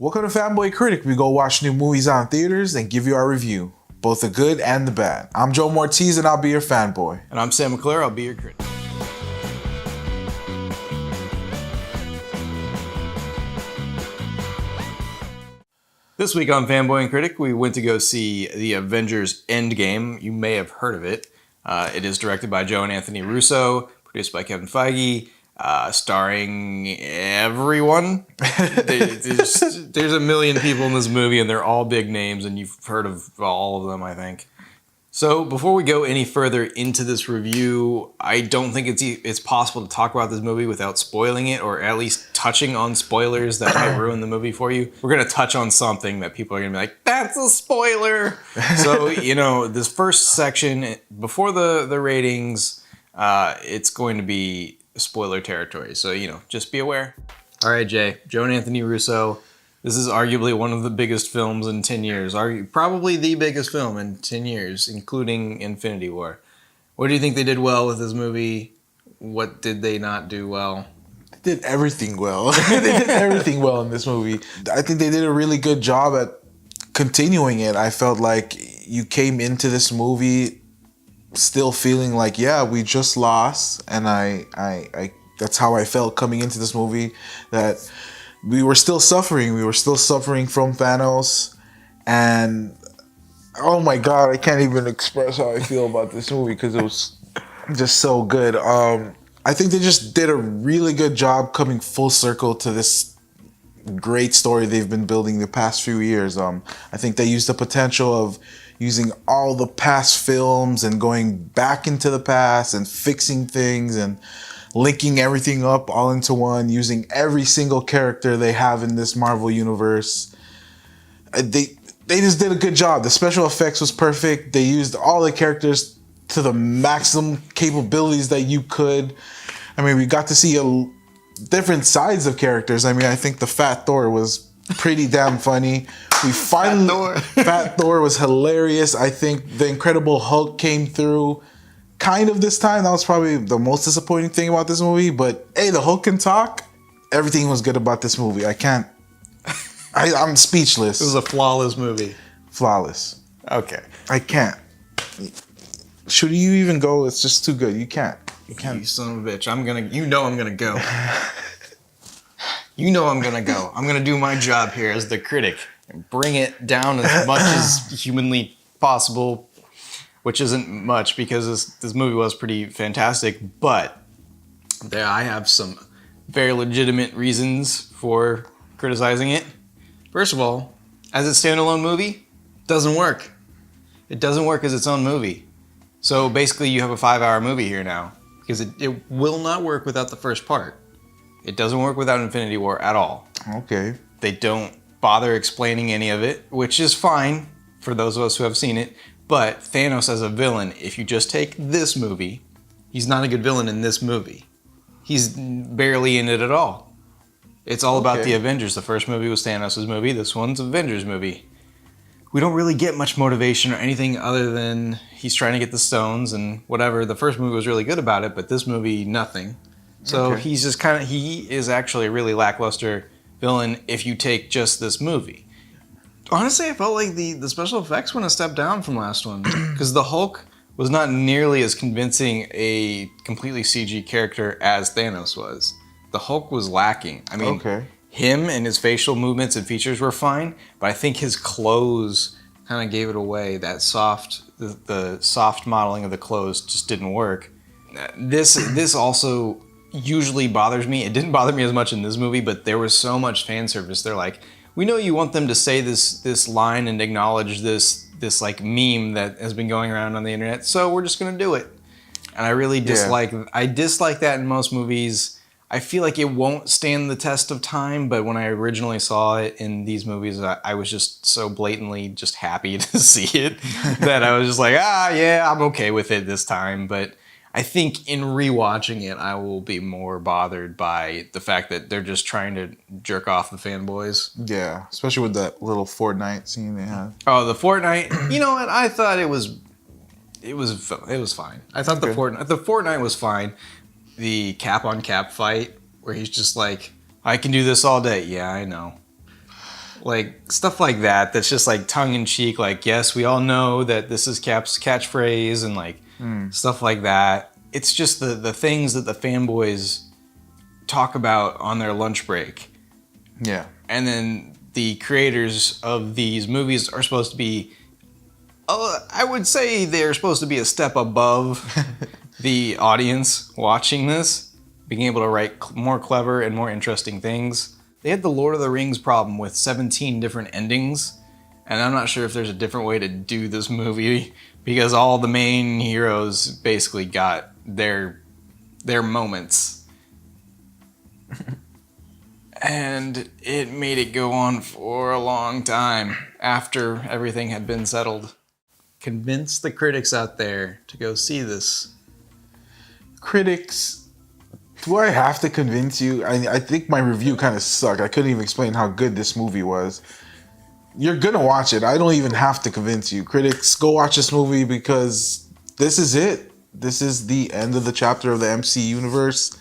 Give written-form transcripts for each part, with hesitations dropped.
Welcome to Fanboy Critic. We go watch new movies on theaters and give you our review, both the good and the bad. I'm Joe Mortiz and I'll be your fanboy. And I'm Sam McClure, I'll be your critic. This week on Fanboy and Critic, we went to go see the Avengers Endgame. You may have heard of it. It is directed by Joe and Anthony Russo, produced by Kevin Feige, starring everyone. There's a million people in this movie, and they're all big names, and you've heard of all of them, I think. So before we go any further into this review, I don't think it's possible to talk about this movie without spoiling it, or at least touching on spoilers that might ruin the movie for you. We're going to touch on something that people are going to be like, that's a spoiler! So, this first section, before the ratings, it's going to be spoiler territory. So, just be aware. All right, Jay. Joe and Anthony Russo. This is arguably one of the biggest films in 10 years. Probably the biggest film in 10 years, including Infinity War. What do you think they did well with this movie? What did they not do well? They did everything well. They did everything well in this movie. I think they did a really good job at continuing it. I felt like you came into this movie still feeling like, yeah, we just lost. And I that's how I felt coming into this movie, that we were still suffering. We were still suffering from Thanos. And oh my God, I can't even express how I feel about this movie because it was just so good. I think they just did a really good job coming full circle to this great story they've been building the past few years. I think they used the potential of using all the past films and going back into the past and fixing things and linking everything up all into one, using every single character they have in this Marvel universe. They just did a good job. The special effects was perfect. They used all the characters to the maximum capabilities that you could. I mean, we got to see different sides of characters. I mean, I think the Fat Thor was pretty damn funny. Fat Thor was hilarious. I think the Incredible Hulk came through kind of this time. That was probably the most disappointing thing about this movie. But hey, the Hulk can talk. Everything was good about this movie. I'm speechless. It was a flawless movie. Flawless. Okay. I can't. Should you even go? It's just too good. You can't. You son of a bitch. I'm gonna go. I'm gonna go. I'm gonna do my job here as the critic and bring it down as much as humanly possible, which isn't much because this movie was pretty fantastic, but I have some very legitimate reasons for criticizing it. First of all, as a standalone movie, it doesn't work. It doesn't work as its own movie. So basically you have a 5-hour movie here now, because it will not work without the first part. It doesn't work without Infinity War at all. Okay. They don't bother explaining any of it, which is fine for those of us who have seen it. But Thanos as a villain, if you just take this movie, he's not a good villain in this movie. He's barely in it at all. It's all about the Avengers. The first movie was Thanos' movie. This one's Avengers movie. We don't really get much motivation or anything other than he's trying to get the stones and whatever. The first movie was really good about it, but this movie, nothing. So he's just he is actually a really lackluster villain if you take just this movie. Honestly, I felt like the special effects went a step down from last one, because the Hulk was not nearly as convincing a completely CG character as Thanos was. The Hulk was lacking. I mean, him and his facial movements and features were fine, but I think his clothes kind of gave it away. That the soft modeling of the clothes just didn't work. This also usually bothers me. It didn't bother me as much in this movie, but there was so much fan service. They're like, we know you want them to say this line and acknowledge this like meme that has been going around on the internet, so we're just gonna do it. And I really dislike that in most movies. I feel like it won't stand the test of time, but when I originally saw it in these movies, I was just so blatantly just happy to see it that I was just like, yeah, I'm okay with it this time. But I think in rewatching it, I will be more bothered by the fact that they're just trying to jerk off the fanboys. Yeah, especially with that little Fortnite scene they had. Oh, the Fortnite. You know what? I thought it was fine. I thought the Fortnite was fine. The cap-on-cap fight where he's just like, I can do this all day. Yeah, I know. Like stuff like that. That's just like tongue in cheek. Like, yes, we all know that this is Cap's catchphrase and like stuff like that. It's just the things that the fanboys talk about on their lunch break. Yeah. And then the creators of these movies are supposed to be, I would say they're supposed to be a step above the audience watching this, being able to write more clever and more interesting things. They had the Lord of the Rings problem with 17 different endings, and I'm not sure if there's a different way to do this movie because all the main heroes basically got their moments. And it made it go on for a long time after everything had been settled. Convince the critics out there to go see this. Critics, do I have to convince you? I think my review kind of sucked. I couldn't even explain how good this movie was. You're gonna watch it. I don't even have to convince you. Critics, go watch this movie because this is it. This is the end of the chapter of the MC universe,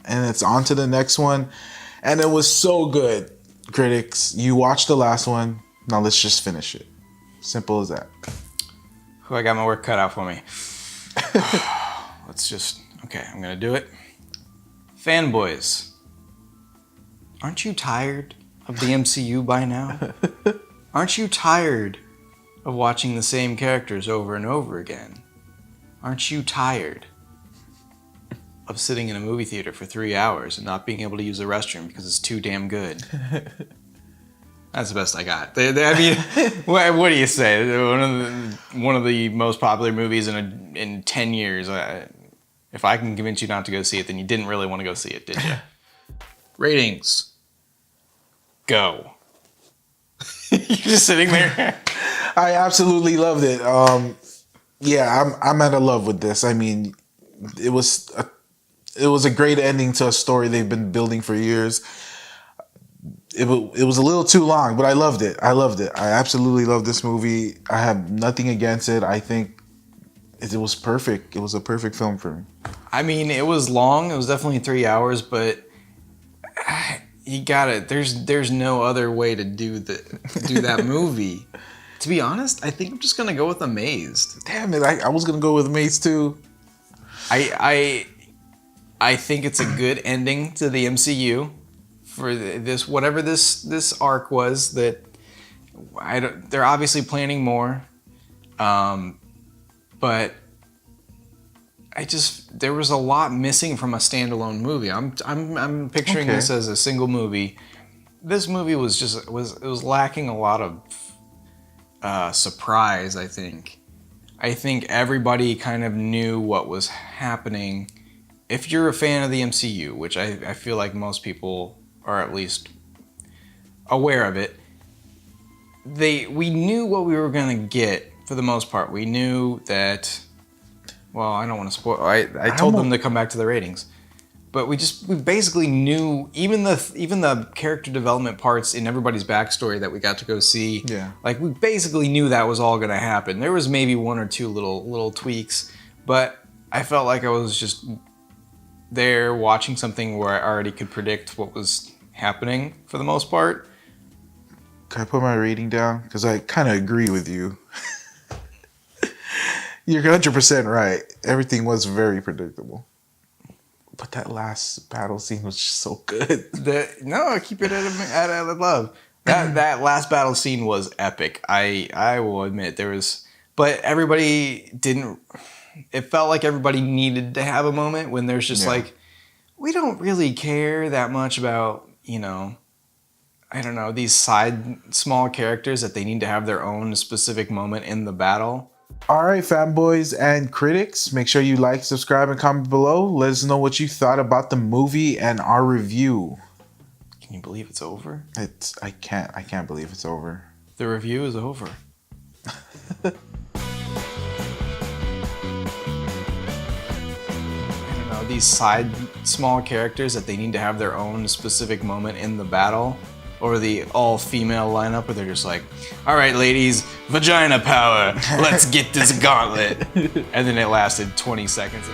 and it's on to the next one. And it was so good. Critics, you watched the last one. Now let's just finish it. Simple as that. Oh, I got my work cut out for me. Okay, I'm gonna do it. Fanboys, aren't you tired of the MCU by now? Aren't you tired of watching the same characters over and over again? Aren't you tired of sitting in a movie theater for 3 hours and not being able to use the restroom because it's too damn good? That's the best I got. I mean, what do you say? One of the most popular movies in 10 years. If I can convince you not to go see it, then you didn't really want to go see it, did you? Ratings. Go. You're just sitting there. I absolutely loved it. Yeah, I'm out of love with this. I mean, it was a great ending to a story they've been building for years. It was a little too long, but I loved it. I absolutely loved this movie. I have nothing against it. I think it was perfect. It was a perfect film for me. I mean, it was long. It was definitely 3 hours, but you got it. There's no other way to do that movie. To be honest, I think I'm just gonna go with Amazed. Damn it! I was gonna go with Amazed too. I think it's a good ending to the MCU for this, whatever this arc was. That they're obviously planning more, but there was a lot missing from a standalone movie. I'm picturing this as a single movie. This movie was lacking a lot of surprise. I think everybody kind of knew what was happening. If you're a fan of the MCU, which I feel like most people are at least aware of it, we knew what we were gonna get for the most part. We knew that. Well, I don't want to spoil. I told them to come back to the ratings, but we basically knew even the character development parts in everybody's backstory that we got to go see. Yeah, like we basically knew that was all gonna happen. There was maybe one or two little tweaks, but I felt like I was just there watching something where I already could predict what was happening for the most part. Can I put my rating down? Because I kind of agree with you. You're 100% right. Everything was very predictable. But that last battle scene was just so good. No, keep it at love. That last battle scene was epic. I will admit but everybody didn't. It felt like everybody needed to have a moment when there's just like, we don't really care that much about, I don't know, these side small characters that they need to have their own specific moment in the battle. All right, fanboys and critics, make sure you like, subscribe, and comment below. Let us know what you thought about the movie and our review. Can you believe it's over? I can't believe it's over. The review is over. These side small characters that they need to have their own specific moment in the battle, or the all-female lineup where they're just like, all right, ladies, vagina power, let's get this gauntlet. And then it lasted 20 seconds.